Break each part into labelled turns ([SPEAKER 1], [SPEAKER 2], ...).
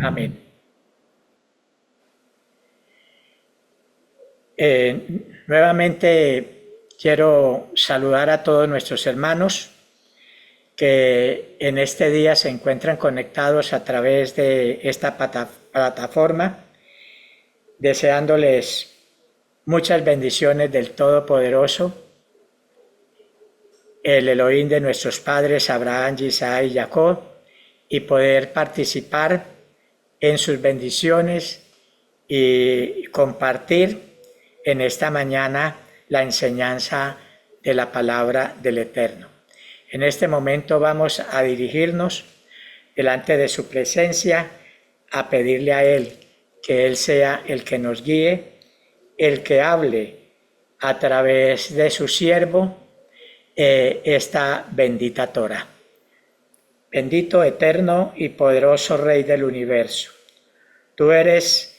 [SPEAKER 1] Amén. Nuevamente quiero saludar a todos nuestros hermanos que en este día se encuentran conectados a través de esta plataforma, deseándoles muchas bendiciones del Todopoderoso, el Elohim de nuestros padres Abraham, Isaac y Jacob, y poder participar en sus bendiciones y compartir en esta mañana la enseñanza de la palabra del Eterno. En este momento vamos a dirigirnos delante de su presencia a pedirle a Él que Él sea el que nos guíe, el que hable a través de su siervo esta bendita Torah. Bendito, eterno y poderoso Rey del universo. Tú eres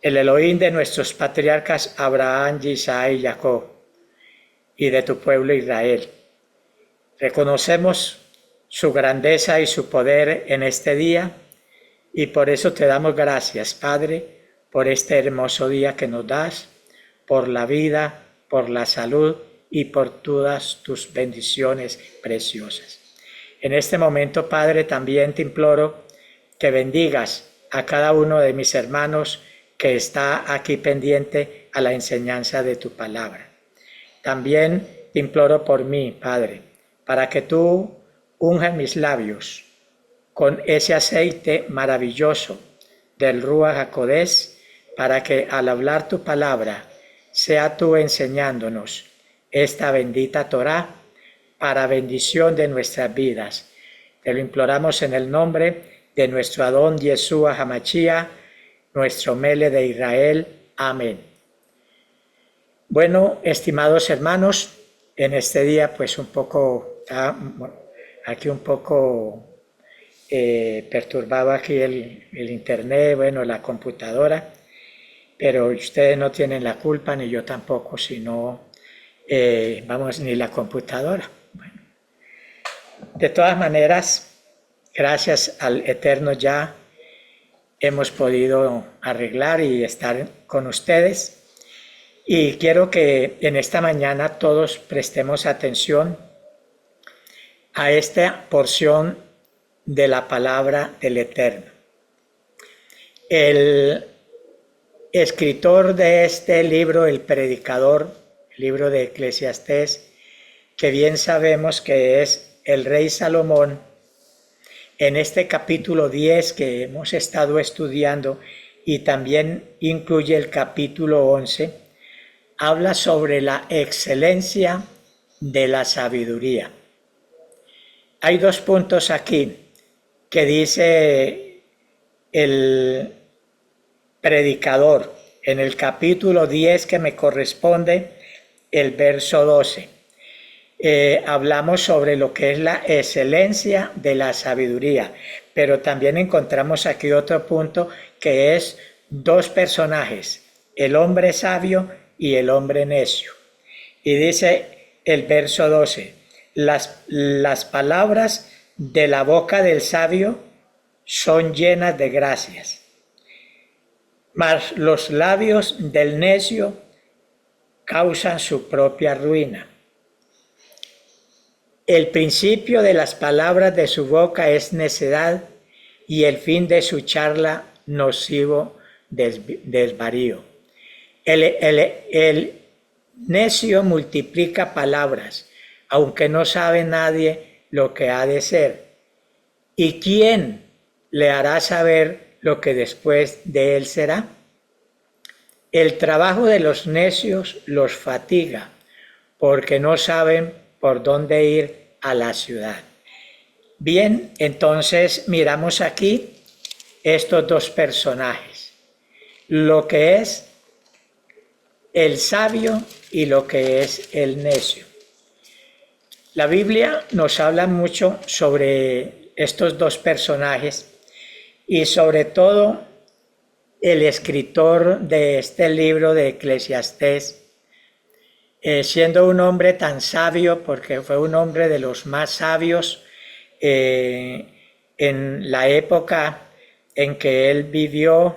[SPEAKER 1] el Elohim de nuestros patriarcas Abraham, Isaac y Jacob, y de tu pueblo Israel. Reconocemos su grandeza y su poder en este día, y por eso te damos gracias, Padre, por este hermoso día que nos das, por la vida, por la salud y por todas tus bendiciones preciosas. En este momento, Padre, también te imploro que bendigas a cada uno de mis hermanos que está aquí pendiente a la enseñanza de tu palabra. También te imploro por mí, Padre, para que tú unjas mis labios con ese aceite maravilloso del Ruach HaKodesh, para que al hablar tu palabra sea tú enseñándonos esta bendita Torah para bendición de nuestras vidas. Te lo imploramos en el nombre de nuestro Adón Yeshua HaMashiach, nuestro Mele de Israel. Amén. Bueno, estimados hermanos, en este día pues aquí un poco perturbado aquí el internet, bueno, la computadora, pero ustedes no tienen la culpa, ni yo tampoco, sino, ni la computadora. Bueno, de todas maneras, gracias al Eterno ya hemos podido arreglar y estar con ustedes. Y quiero que en esta mañana todos prestemos atención a esta porción de la palabra del Eterno. El escritor de este libro, el predicador, el libro de Eclesiastés, que bien sabemos que es el rey Salomón, en este capítulo 10 que hemos estado estudiando y también incluye el capítulo 11, habla sobre la excelencia de la sabiduría. Hay dos puntos aquí que dice el predicador en el capítulo 10 que me corresponde, el verso 12. Hablamos sobre lo que es la excelencia de la sabiduría, pero también encontramos aquí otro punto que es dos personajes, el hombre sabio y el hombre necio. Y dice el verso 12, las palabras de la boca del sabio son llenas de gracias, mas los labios del necio causan su propia ruina. El principio de las palabras de su boca es necedad, y el fin de su charla nocivo desvarío. El necio multiplica palabras, aunque no sabe nadie lo que ha de ser. ¿Y quién le hará saber lo que después de él será? El trabajo de los necios los fatiga, porque no saben por dónde ir a la ciudad. Bien, entonces miramos aquí estos dos personajes, lo que es el sabio y lo que es el necio. La Biblia nos habla mucho sobre estos dos personajes y sobre todo el escritor de este libro de Eclesiastés, siendo un hombre tan sabio, porque fue un hombre de los más sabios en la época en que él vivió,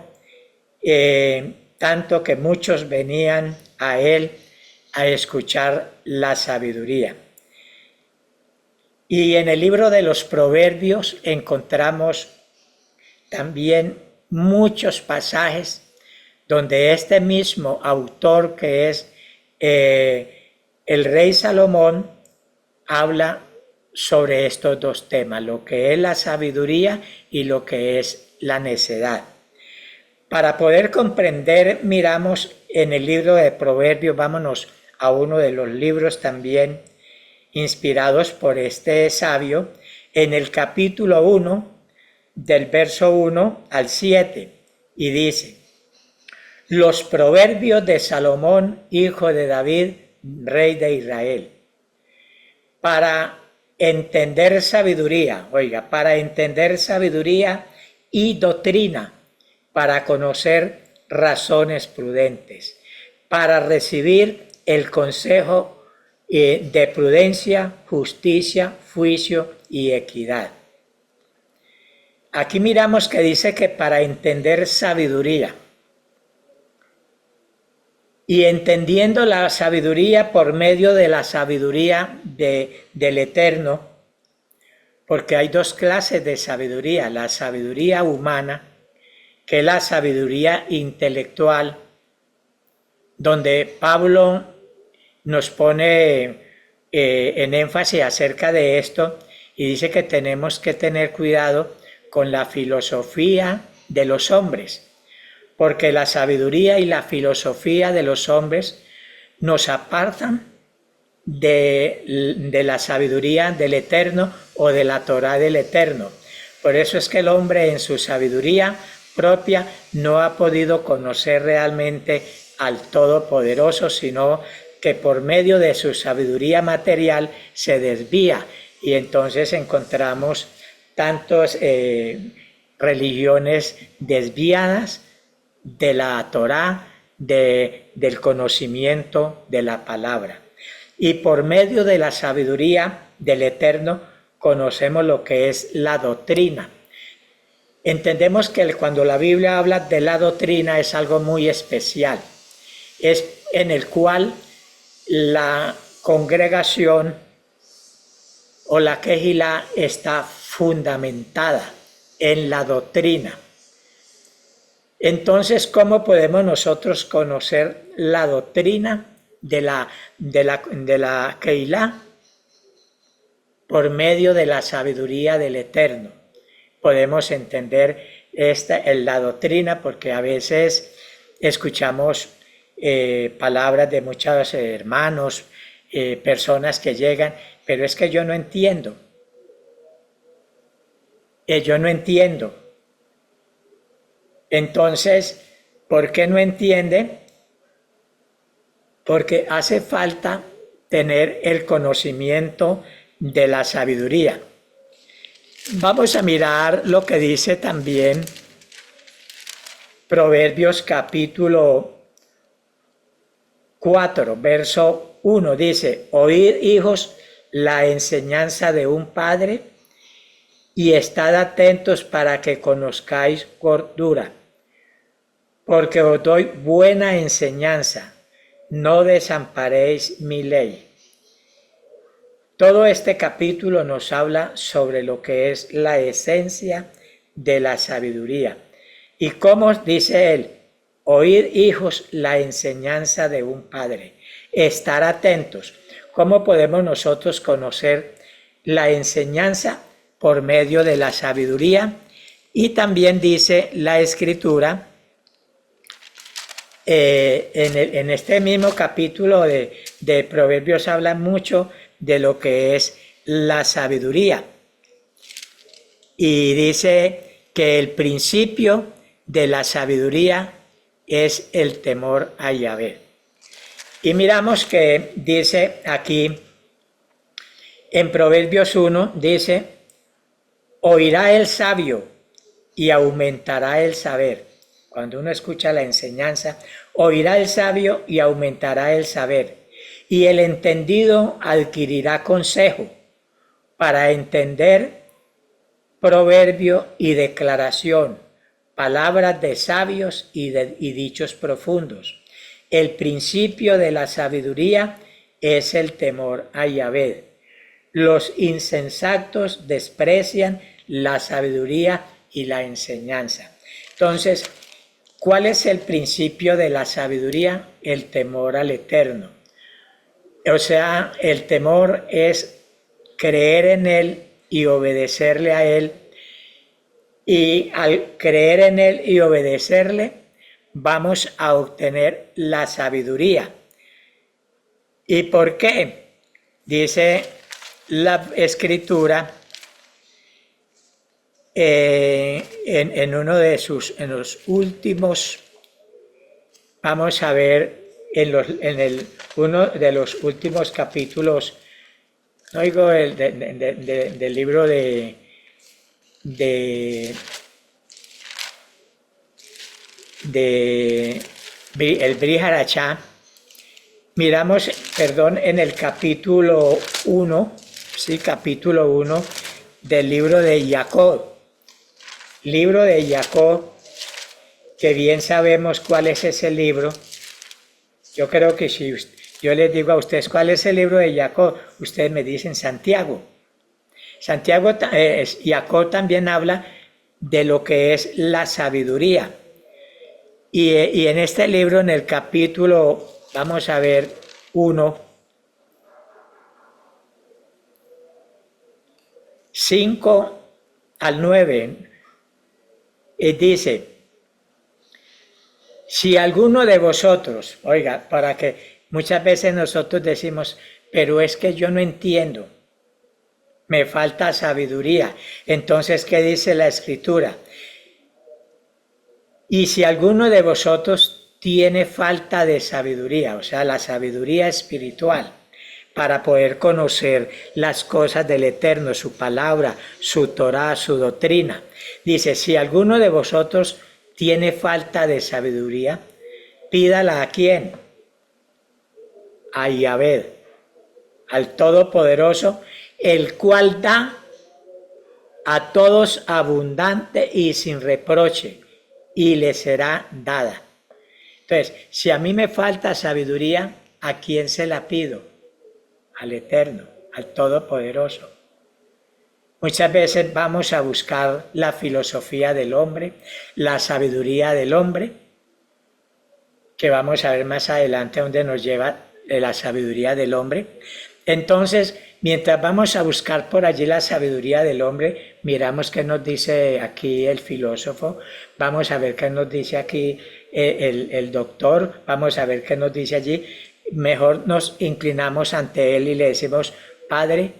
[SPEAKER 1] tanto que muchos venían a él a escuchar la sabiduría. Y en el libro de los Proverbios encontramos también muchos pasajes donde este mismo autor, que es el rey Salomón, habla sobre estos dos temas, lo que es la sabiduría y lo que es la necedad. Para poder comprender, miramos en el libro de Proverbios, vámonos a uno de los libros también inspirados por este sabio, en el capítulo 1, del verso 1 al 7, y dice: los proverbios de Salomón, hijo de David, rey de Israel. Para entender sabiduría, oiga, para entender sabiduría y doctrina, para conocer razones prudentes, para recibir el consejo de prudencia, justicia, juicio y equidad. Aquí miramos que dice que para entender sabiduría, y entendiendo la sabiduría por medio de la sabiduría del Eterno, porque hay dos clases de sabiduría: la sabiduría humana, que es la sabiduría intelectual, donde Pablo nos pone en énfasis acerca de esto, y dice que tenemos que tener cuidado con la filosofía de los hombres, porque la sabiduría y la filosofía de los hombres nos apartan de la sabiduría del Eterno o de la Torá del Eterno. Por eso es que el hombre en su sabiduría propia no ha podido conocer realmente al Todopoderoso, sino que por medio de su sabiduría material se desvía, y entonces encontramos tantas religiones desviadas de la Torá, del conocimiento de la palabra. Y por medio de la sabiduría del Eterno conocemos lo que es la doctrina. Entendemos que cuando la Biblia habla de la doctrina es algo muy especial, es en el cual la congregación o la quejilá está fundamentada en la doctrina. Entonces, ¿cómo podemos nosotros conocer la doctrina de la Keilah? Por medio de la sabiduría del Eterno. Podemos entender la doctrina, porque a veces escuchamos palabras de muchos hermanos, personas que llegan, pero es que yo no entiendo. Yo no entiendo. Entonces, ¿por qué no entiende? Porque hace falta tener el conocimiento de la sabiduría. Vamos a mirar lo que dice también Proverbios capítulo 4, verso 1. Dice: oíd, hijos, la enseñanza de un padre, y estad atentos para que conozcáis cordura, porque os doy buena enseñanza, no desamparéis mi ley. Todo este capítulo nos habla sobre lo que es la esencia de la sabiduría. Y cómo dice él: oíd, hijos, la enseñanza de un padre. Estar atentos. ¿Cómo podemos nosotros conocer la enseñanza? Por medio de la sabiduría. Y también dice la Escritura, en este mismo capítulo de Proverbios habla mucho de lo que es la sabiduría. Y dice que el principio de la sabiduría es el temor a Yahvé. Y miramos que dice aquí en Proverbios 1, dice: oirá el sabio y aumentará el saber. Cuando uno escucha la enseñanza, oirá el sabio y aumentará el saber. Y el entendido adquirirá consejo para entender proverbio y declaración, palabras de sabios y dichos profundos. El principio de la sabiduría es el temor a Yahvé. Los insensatos desprecian la sabiduría y la enseñanza. Entonces, ¿cuál es el principio de la sabiduría? El temor al Eterno. O sea, el temor es creer en Él y obedecerle a Él. Y al creer en Él y obedecerle, vamos a obtener la sabiduría. ¿Y por qué? Dice la Escritura en uno de en los últimos, vamos a ver uno de los últimos capítulos, no digo del libro de el Brit Hadashah, miramos, en el capítulo 1, sí, capítulo 1 del libro de Jacob. Libro de Jacob, que bien sabemos cuál es ese libro. Yo creo que si yo les digo a ustedes cuál es el libro de Jacob, ustedes me dicen Santiago. Jacob también habla de lo que es la sabiduría. Y en este libro, en el capítulo, vamos a ver, 1, 5 al 9, dice, si alguno de vosotros, oiga, para que muchas veces nosotros decimos, pero es que yo no entiendo, me falta sabiduría. Entonces, ¿qué dice la Escritura? Y si alguno de vosotros tiene falta de sabiduría, o sea, la sabiduría espiritual, para poder conocer las cosas del Eterno, su palabra, su Torá, su doctrina. Dice, si alguno de vosotros tiene falta de sabiduría, pídala ¿a quién? A Yahvé, al Todopoderoso, el cual da a todos abundante y sin reproche, y le será dada. Entonces, si a mí me falta sabiduría, ¿a quién se la pido? Al Eterno, al Todopoderoso. Muchas veces vamos a buscar la filosofía del hombre, la sabiduría del hombre, que vamos a ver más adelante dónde nos lleva la sabiduría del hombre. Entonces, mientras vamos a buscar por allí la sabiduría del hombre, miramos qué nos dice aquí el filósofo, vamos a ver qué nos dice aquí el doctor, vamos a ver qué nos dice allí. Mejor nos inclinamos ante él y le decimos, Padre,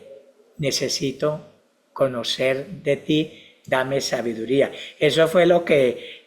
[SPEAKER 1] necesito conocer de ti, dame sabiduría. Eso fue lo que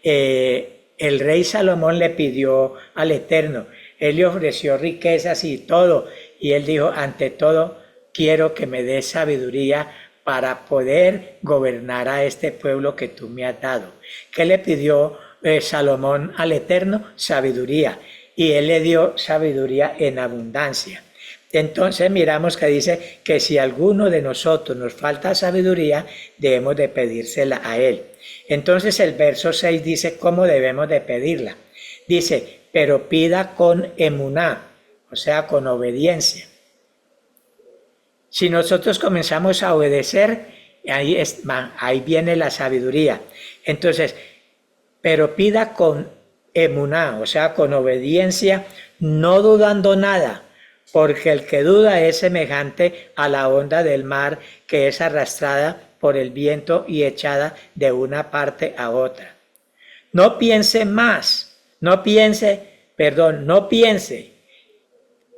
[SPEAKER 1] el rey Salomón le pidió al Eterno. Él le ofreció riquezas y todo, y él dijo, ante todo, quiero que me des sabiduría para poder gobernar a este pueblo que tú me has dado. ¿Qué le pidió Salomón al Eterno? Sabiduría. Y él le dio sabiduría en abundancia. Entonces miramos que dice que si alguno de nosotros nos falta sabiduría, debemos de pedírsela a él. Entonces el verso 6 dice cómo debemos de pedirla. Dice, pero pida con emuná, o sea, con obediencia. Si nosotros comenzamos a obedecer, ahí viene la sabiduría. Entonces, pero pida con emuná, o sea, con obediencia, no dudando nada, porque el que duda es semejante a la onda del mar que es arrastrada por el viento y echada de una parte a otra. No piense,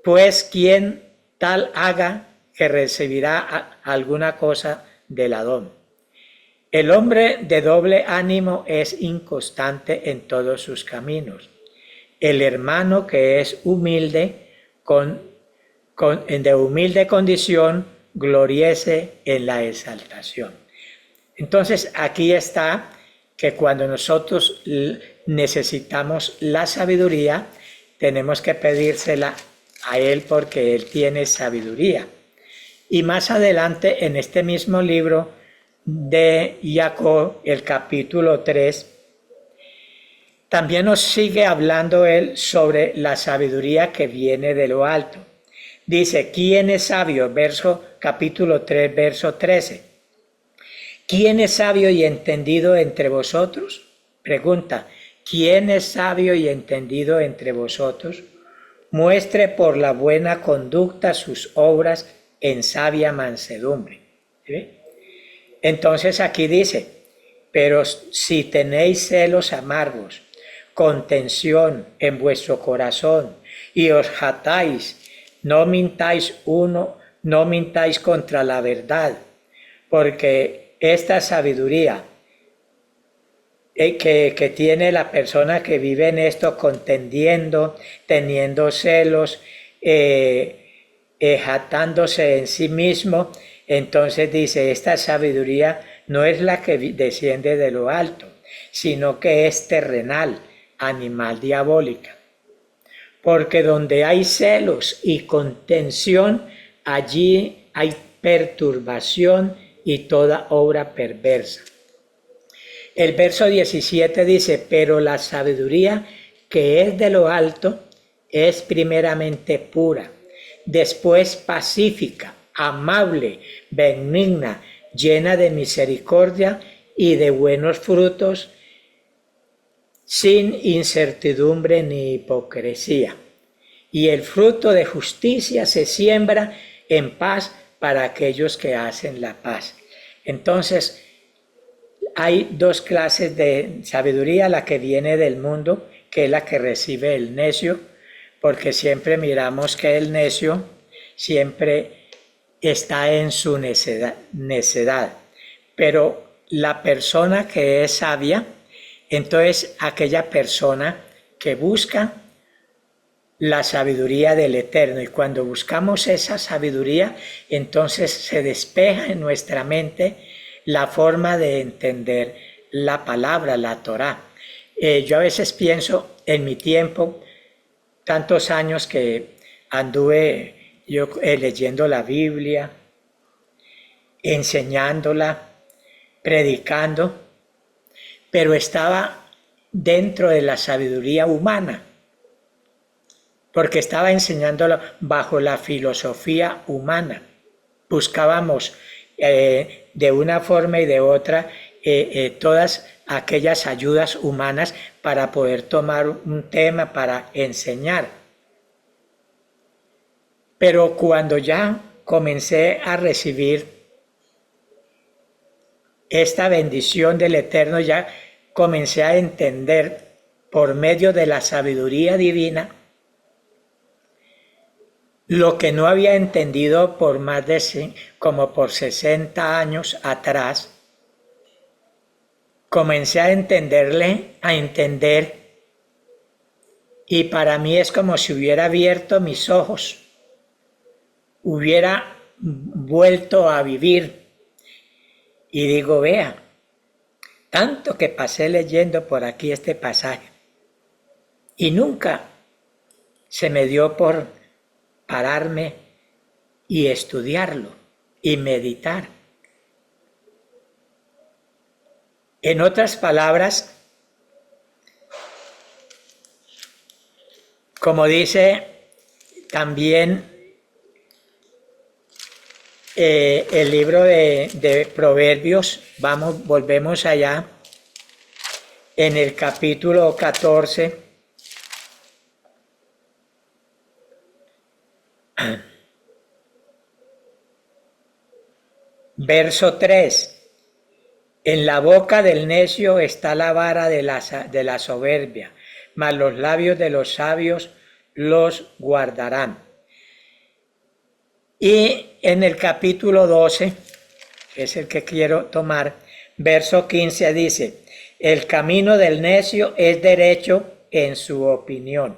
[SPEAKER 1] pues quien tal haga que recibirá alguna cosa del Adón. El hombre de doble ánimo es inconstante en todos sus caminos. El hermano que es humilde, de humilde condición, gloriese en la exaltación. Entonces aquí está que cuando nosotros necesitamos la sabiduría, tenemos que pedírsela a Él porque Él tiene sabiduría. Y más adelante en este mismo libro de Jacob, el capítulo 3, También nos sigue hablando él sobre la sabiduría que viene de lo alto. Dice, ¿quién es sabio? Capítulo 3, verso 13. ¿Quién es sabio y entendido entre vosotros? Pregunta, ¿quién es sabio y entendido entre vosotros? Muestre por la buena conducta sus obras en sabia mansedumbre. ¿Sí? Entonces aquí dice, pero si tenéis celos amargos, contención en vuestro corazón y os jactáis, no mintáis no mintáis contra la verdad, porque esta sabiduría que tiene la persona que vive en esto, contendiendo, teniendo celos, jactándose en sí mismo, entonces dice, esta sabiduría no es la que desciende de lo alto, sino que es terrenal, animal, diabólica. Porque donde hay celos y contención, allí hay perturbación y toda obra perversa. El verso 17 dice, pero la sabiduría que es de lo alto es primeramente pura, después pacífica, amable, benigna, llena de misericordia y de buenos frutos, sin incertidumbre ni hipocresía. Y el fruto de justicia se siembra en paz para aquellos que hacen la paz. Entonces, hay dos clases de sabiduría, la que viene del mundo, que es la que recibe el necio, porque siempre miramos que el necio siempre está en su necedad. Pero la persona que es sabia, entonces aquella persona que busca la sabiduría del Eterno. Y cuando buscamos esa sabiduría, entonces se despeja en nuestra mente la forma de entender la palabra, la Torá. Yo a veces pienso en mi tiempo, tantos años que anduve yo leyendo la Biblia, enseñándola, predicando, pero estaba dentro de la sabiduría humana, porque estaba enseñándolo bajo la filosofía humana. Buscábamos de una forma y de otra todas aquellas ayudas humanas para poder tomar un tema, para enseñar. Pero cuando ya comencé a recibir esta bendición del Eterno, ya comencé a entender por medio de la sabiduría divina lo que no había entendido por más de como por 60 años atrás. Comencé a entender, y para mí es como si hubiera abierto mis ojos, hubiera vuelto a vivir. Y digo, vea, tanto que pasé leyendo por aquí este pasaje, y nunca se me dio por pararme y estudiarlo y meditar. En otras palabras, como dice también el libro de Proverbios, volvemos allá, en el capítulo 14, verso 3. En la boca del necio está la vara de la soberbia, mas los labios de los sabios los guardarán. Y en el capítulo 12, que es el que quiero tomar, verso 15 dice, el camino del necio es derecho en su opinión.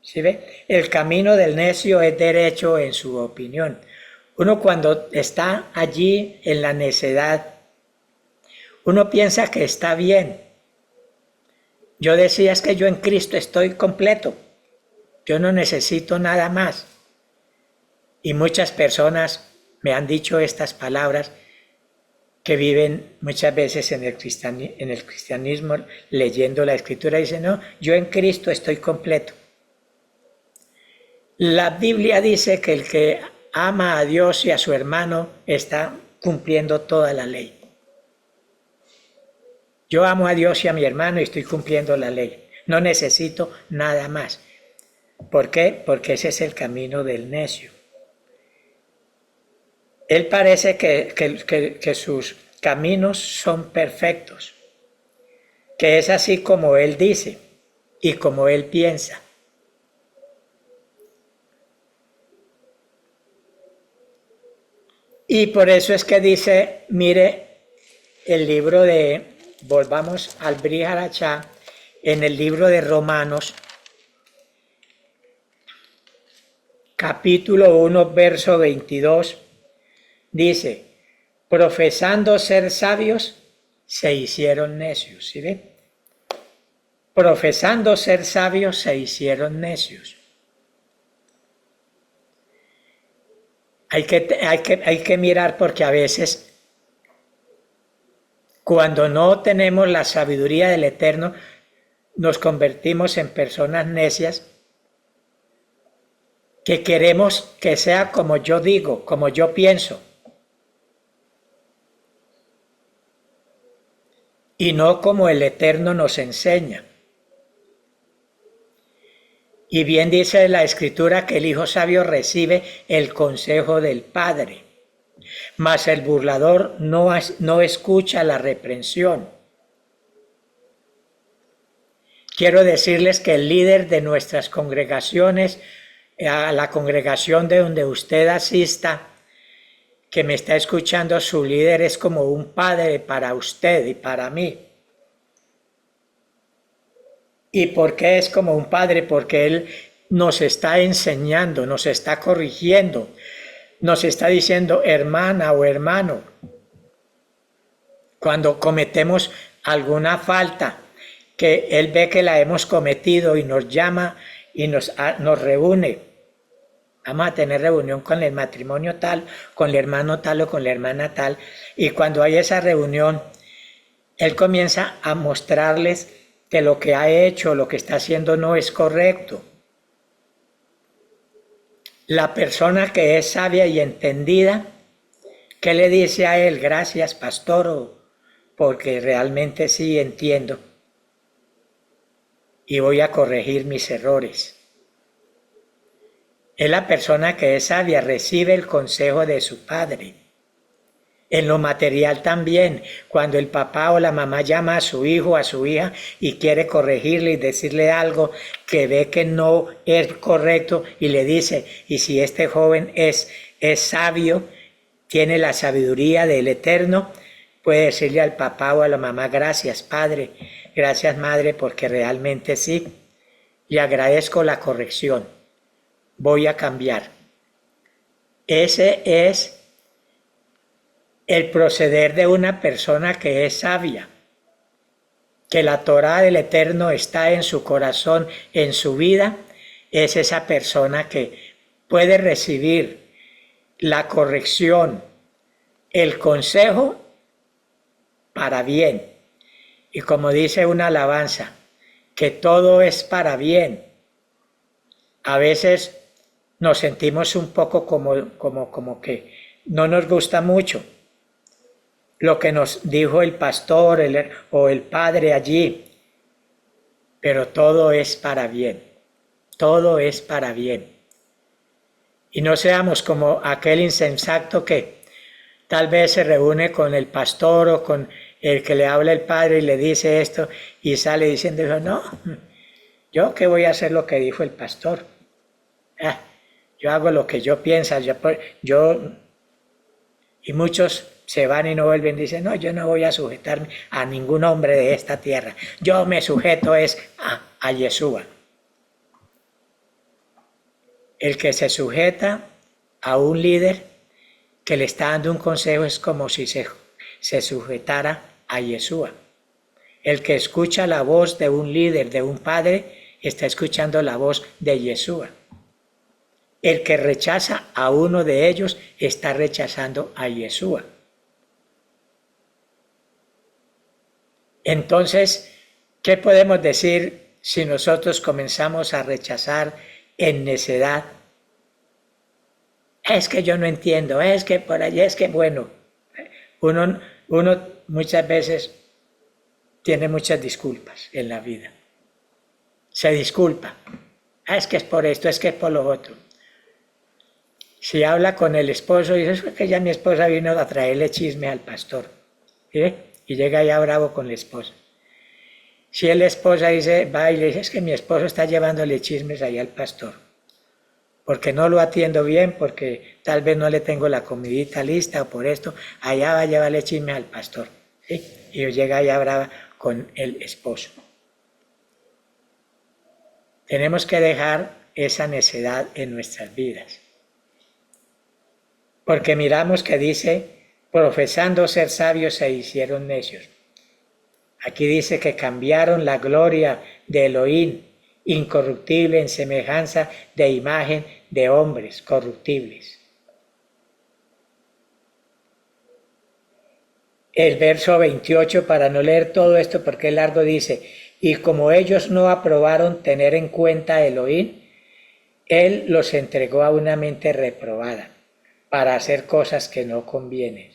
[SPEAKER 1] ¿Sí ve? El camino del necio es derecho en su opinión. Uno cuando está allí en la necedad, uno piensa que está bien. Yo decía, es que yo en Cristo estoy completo. Yo no necesito nada más. Y muchas personas me han dicho estas palabras, que viven muchas veces en el cristianismo leyendo la Escritura, dicen, no, yo en Cristo estoy completo. La Biblia dice que el que ama a Dios y a su hermano está cumpliendo toda la ley. Yo amo a Dios y a mi hermano y estoy cumpliendo la ley. No necesito nada más. ¿Por qué? Porque ese es el camino del necio. Él parece que sus caminos son perfectos, que es así como él dice y como él piensa. Y por eso es que dice, mire, el libro de, volvamos al Brit Hadashah, en el libro de Romanos, capítulo 1, verso 22, dice, profesando ser sabios, se hicieron necios. ¿Sí ven? Profesando ser sabios, se hicieron necios. Hay que mirar porque a veces, cuando no tenemos la sabiduría del Eterno, nos convertimos en personas necias que queremos que sea como yo digo, como yo pienso. Y no como el Eterno nos enseña. Y bien dice la Escritura que el hijo sabio recibe el consejo del Padre, mas el burlador no escucha la reprensión. Quiero decirles que el líder de nuestras congregaciones, a la congregación de donde usted asista, que me está escuchando, su líder es como un padre para usted y para mí. ¿Y por qué es como un padre? Porque Él nos está enseñando, nos está corrigiendo, nos está diciendo hermana o hermano. Cuando cometemos alguna falta, que Él ve que la hemos cometido y nos llama y nos reúne. Vamos a tener reunión con el matrimonio tal, con el hermano tal o con la hermana tal. Y cuando hay esa reunión, Él comienza a mostrarles que lo que ha hecho, lo que está haciendo no es correcto. La persona que es sabia y entendida, ¿qué le dice a él? Gracias, pastor, porque realmente sí entiendo y voy a corregir mis errores. Es la persona que es sabia, recibe el consejo de su padre. En lo material también, cuando el papá o la mamá llama a su hijo o a su hija y quiere corregirle y decirle algo que ve que no es correcto y le dice, y si este joven es sabio, tiene la sabiduría del Eterno, puede decirle al papá o a la mamá, gracias padre, gracias madre, porque realmente sí, le agradezco la corrección, voy a cambiar. Ese es el proceder de una persona que es sabia, que la Torá del Eterno está en su corazón, en su vida, es esa persona que puede recibir la corrección, el consejo para bien. Y como dice una alabanza, que todo es para bien. A veces nos sentimos un poco como que no nos gusta mucho lo que nos dijo el pastor o el padre allí, pero todo es para bien, todo es para bien. Y no seamos como aquel insensato que tal vez se reúne con el pastor o con el que le habla el padre y le dice esto y sale diciendo, no, yo qué voy a hacer lo que dijo el pastor. Yo hago lo que yo pienso, y muchos se van y no vuelven, dicen, no, yo no voy a sujetarme a ningún hombre de esta tierra, yo me sujeto a Yeshua. El que se sujeta a un líder que le está dando un consejo es como si se sujetara a Yeshua. El que escucha la voz de un líder, de un padre, está escuchando la voz de Yeshua. El que rechaza a uno de ellos está rechazando a Yeshua. Entonces, ¿qué podemos decir si nosotros comenzamos a rechazar en necedad? Es que yo no entiendo, es que por allá, es que bueno, uno muchas veces tiene muchas disculpas en la vida. Se disculpa. Es que es por esto, es que es por lo otro. Si habla con el esposo y dice, es que ya mi esposa vino a traerle chisme al pastor. ¿Sí? Y llega ya bravo con la esposa. Si la esposa dice, va y le dice, es que mi esposo está llevándole chismes ahí al pastor, porque no lo atiendo bien, porque tal vez no le tengo la comidita lista o por esto, allá va a llevarle chismes al pastor. ¿Sí? Y llega ya brava con el esposo. Tenemos que dejar esa necedad en nuestras vidas. Porque miramos que dice, profesando ser sabios se hicieron necios. Aquí dice que cambiaron la gloria de Elohim, incorruptible, en semejanza de imagen de hombres corruptibles. El verso 28, para no leer todo esto porque es largo, dice, y como ellos no aprobaron tener en cuenta a Elohim, Él los entregó a una mente reprobada para hacer cosas que no convienen.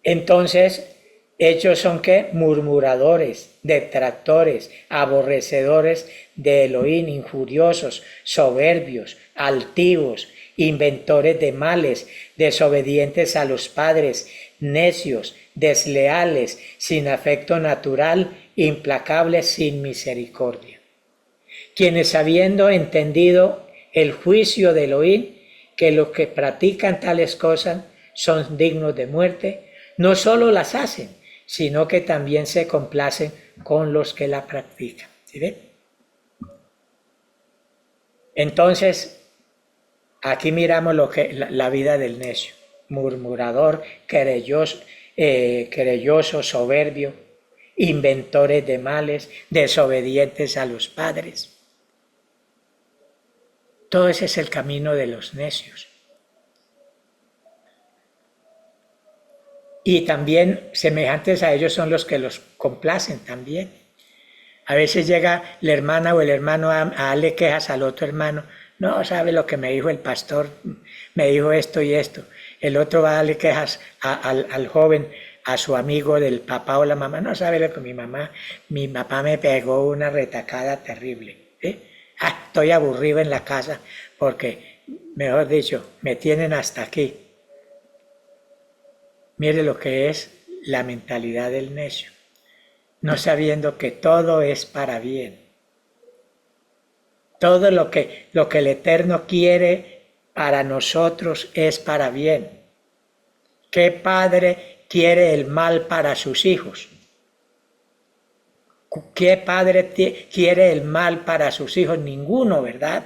[SPEAKER 1] Entonces, ellos son ¿qué? Murmuradores, detractores, aborrecedores de Elohim, injuriosos, soberbios, altivos, inventores de males, desobedientes a los padres, necios, desleales, sin afecto natural, implacables, sin misericordia. Quienes habiendo entendido el juicio de Elohim, que los que practican tales cosas son dignos de muerte, no solo las hacen, sino que también se complacen con los que la practican. ¿Sí ven? Entonces, aquí miramos lo que la vida del necio, murmurador, querelloso, soberbio, inventores de males, desobedientes a los padres. Todo ese es el camino de los necios. Y también semejantes a ellos son los que los complacen también. A veces llega la hermana o el hermano a darle quejas al otro hermano. No, sabe lo que me dijo el pastor, me dijo esto y esto. El otro va a darle quejas al joven, a su amigo del papá o la mamá. No sabe lo que mi papá me pegó una retacada terrible. ¿Sí? Estoy aburrido en la casa porque, mejor dicho, me tienen hasta aquí. Mire lo que es la mentalidad del necio, no sabiendo que todo es para bien. Todo lo que el Eterno quiere para nosotros es para bien. ¿Qué padre quiere el mal para sus hijos? ¿Qué padre quiere el mal para sus hijos? Ninguno, ¿verdad?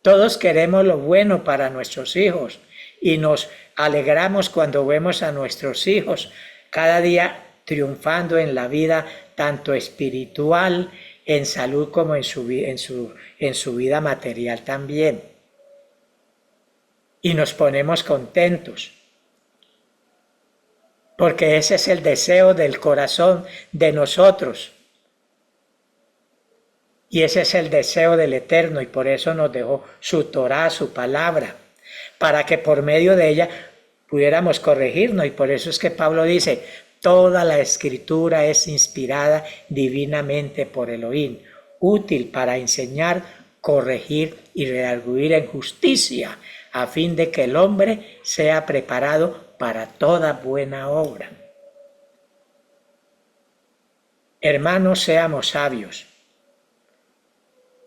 [SPEAKER 1] Todos queremos lo bueno para nuestros hijos y nos alegramos cuando vemos a nuestros hijos cada día triunfando en la vida, tanto espiritual, en salud, como en su vida material también. Y nos ponemos contentos, porque ese es el deseo del corazón de nosotros. Y ese es el deseo del Eterno, y por eso nos dejó su Torá, su palabra, para que por medio de ella pudiéramos corregirnos. Y por eso es que Pablo dice, toda la escritura es inspirada divinamente por Elohim, útil para enseñar, corregir y redarguir en justicia, a fin de que el hombre sea preparado para toda buena obra. Hermanos, seamos sabios.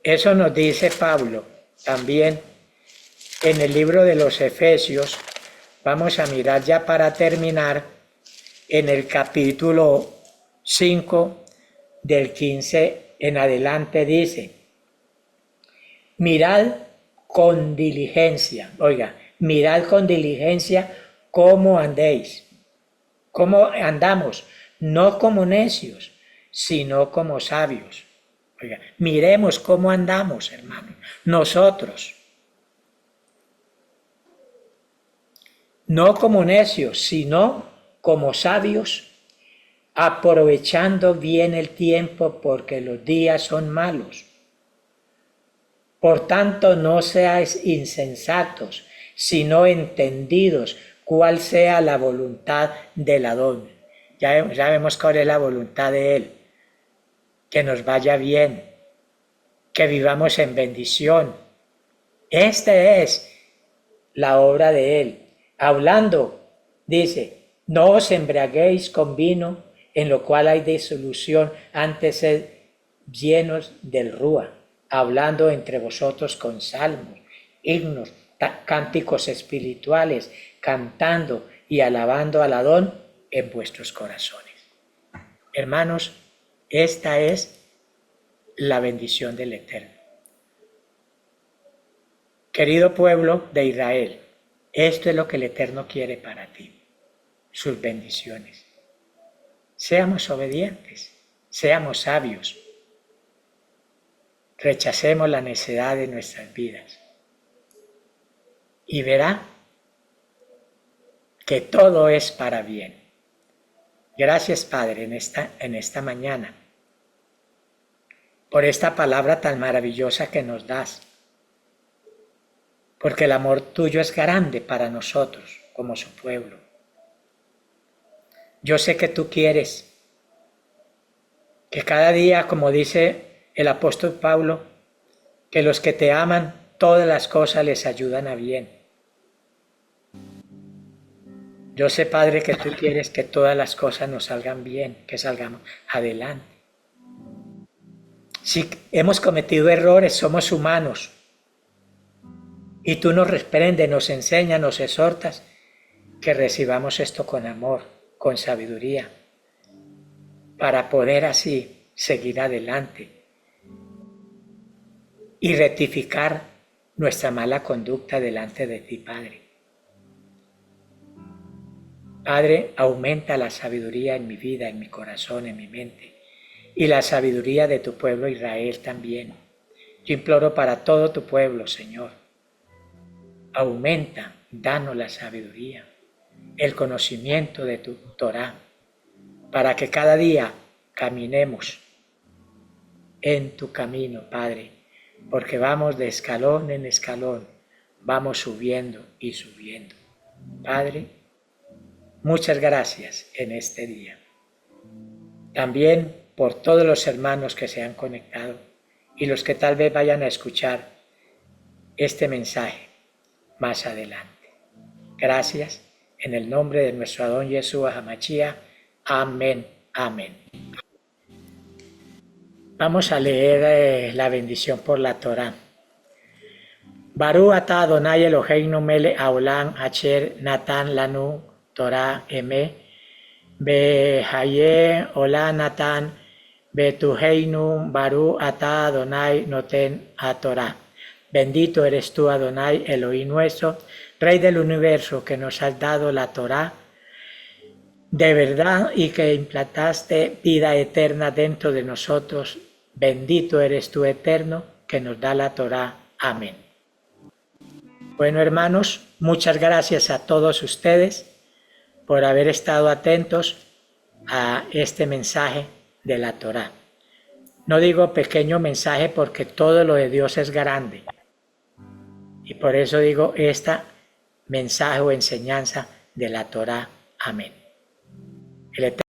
[SPEAKER 1] Eso nos dice Pablo también en el libro de los Efesios. Vamos a mirar ya para terminar en el capítulo 5 del 15 en adelante dice, mirad con diligencia, oiga, mirad con diligencia cómo andéis, cómo andamos, no como necios, sino como sabios. Oiga, miremos cómo andamos, hermanos, nosotros. No como necios, sino como sabios, aprovechando bien el tiempo porque los días son malos. Por tanto, no seáis insensatos, sino entendidos cuál sea la voluntad del Adón. Ya vemos cuál es la voluntad de Él, que nos vaya bien, que vivamos en bendición. Esta es la obra de Él. Hablando, dice, no os embriaguéis con vino, en lo cual hay disolución, antes sed llenos del Rúa, hablando entre vosotros con salmos, himnos, cánticos espirituales, cantando y alabando al Adón en vuestros corazones. Hermanos, esta es la bendición del Eterno. Querido pueblo de Israel, esto es lo que el Eterno quiere para ti, sus bendiciones. Seamos obedientes, seamos sabios, rechacemos la necedad de nuestras vidas y verá que todo es para bien. Gracias, Padre, en esta mañana, por esta palabra tan maravillosa que nos das, porque el amor tuyo es grande para nosotros como su pueblo. Yo sé que tú quieres que cada día, como dice el apóstol Pablo, que los que te aman, todas las cosas les ayudan a bien. Yo sé, Padre, que tú quieres que todas las cosas nos salgan bien, que salgamos adelante. Si hemos cometido errores, somos humanos. Y tú nos reprendes, nos enseñas, nos exhortas, que recibamos esto con amor, con sabiduría, para poder así seguir adelante y rectificar nuestra mala conducta delante de ti, Padre. Padre, aumenta la sabiduría en mi vida, en mi corazón, en mi mente, y la sabiduría de tu pueblo Israel también. Yo imploro para todo tu pueblo, Señor. Aumenta, danos la sabiduría, el conocimiento de tu Torah, para que cada día caminemos en tu camino, Padre, porque vamos de escalón en escalón, vamos subiendo y subiendo. Padre, muchas gracias en este día. También por todos los hermanos que se han conectado y los que tal vez vayan a escuchar este mensaje más adelante. Gracias en el nombre de nuestro Adón Yeshua HaMashiach. Amén. Amén. Vamos a leer la bendición por la Torah. Baruch atah Adonai Eloheinu melech haolam asher natan lanu Torah emet behaye olam natan betuheinu Baruch atah Adonai noten haTorah. Bendito eres tú, Adonai, Elohim nuestro, Rey del universo, que nos has dado la Torah de verdad y que implantaste vida eterna dentro de nosotros. Bendito eres tú, Eterno, que nos da la Torah. Amén. Bueno, hermanos, muchas gracias a todos ustedes por haber estado atentos a este mensaje de la Torah. No digo pequeño mensaje porque todo lo de Dios es grande. Y por eso digo esta mensaje o enseñanza de la Torah. Amén. El